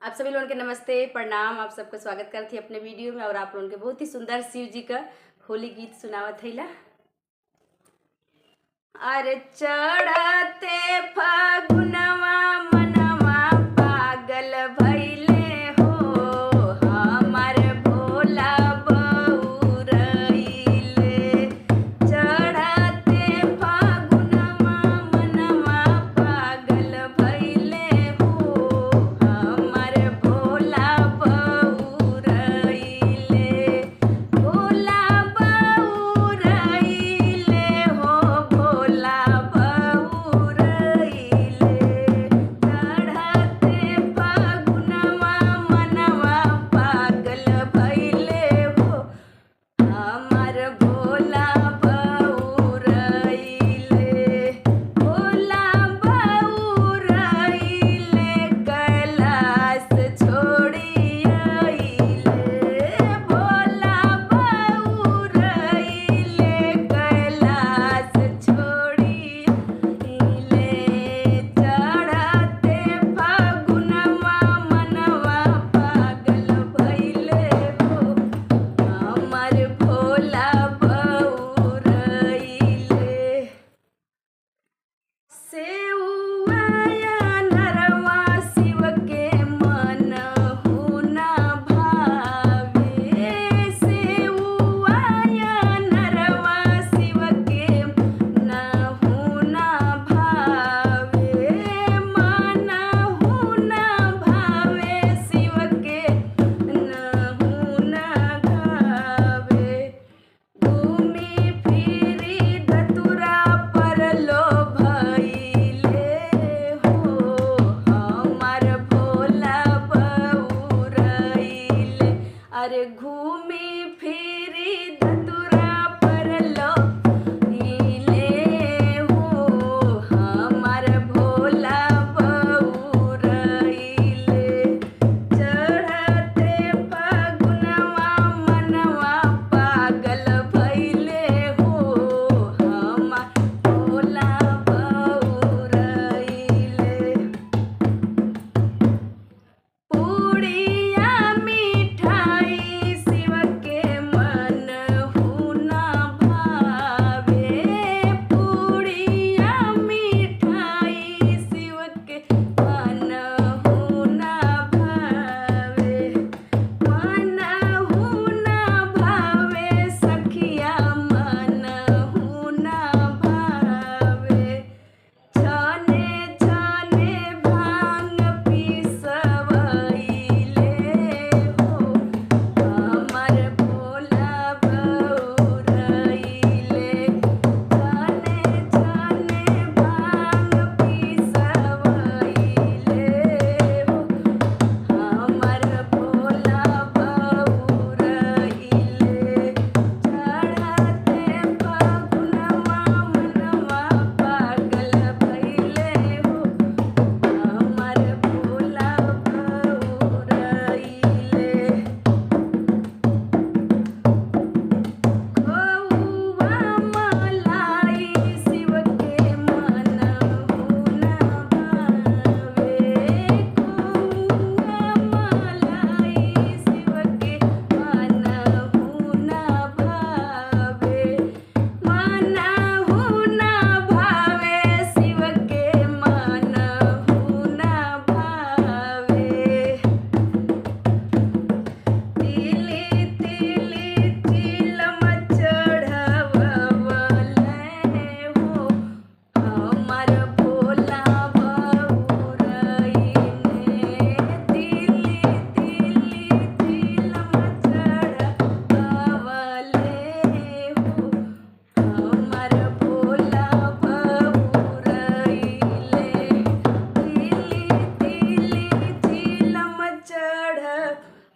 आप सभी लोगों के नमस्ते प्रणाम। आप सबका स्वागत करती अपने वीडियो में और आप लोगों के बहुत ही सुंदर शिव जी का होली गीत सुनावत हैला। अरे चढ़ते फागुनवा मनवा पागल भइले हो, हमार भोला बउरइले। चढ़ते फागुनवा मनवा पागल भइले हो, हमार भोला बउरइले। भोला बउरइले हो, भोला बउरइले। चढ़ते फागुनवा मनवा पागल भइले हो, हमार भोला बउरइले। भोला बउरइले कैलाश छोड़ी अइले। भोला बउरइले कैलाश छोड़ी अइले। चढ़ते फागुनवा मनवा पागल भइले हो, हमार भोला बउरइले। सेउआ नरवा शिव के मनहु न भावे। सेउआ नरवा शिव के मनहु न भावे। मनहु न भावे शिव के मनहु न भावे। घूमी फिरी धतुरा पर लो भइले हो, हमार भोला बउरइले। अरे घूमी फिरी धतुरा पर लो भइले हो, हमार भोला बउरइले। चढ़ते फागुनवा मनवा पागल भइले हो, हमार भोला बउरइले। पूड़िया मिठाई शिव के मनहु न भावे। पूड़िया मिठाई शिव के मनहु न भावे। मनहु न भावे सखिया मनहु न भावे। छाने छाने भांग पिसवइले हो, हमार भोला बउरइले। छाने छाने भांग पिसवइले हो, हमार भोला बउरइले। चढ़ते फागुनवा मनवा पागल भइले हो, हमार भोला बउरइले। खोउआ मलाई शिव के मनहु न भावे। खोउआ मलाई शिव के मनहु न भावे। मनहु न भावे शिव के मनहु न भावे। तिली तिली चिलम चढ़वले हो, हमार भोला बउरइले। तिली तिली चिलम चढ़वले हो, हमार भोला बउरइले। तिली तिली चिलम चढ़वले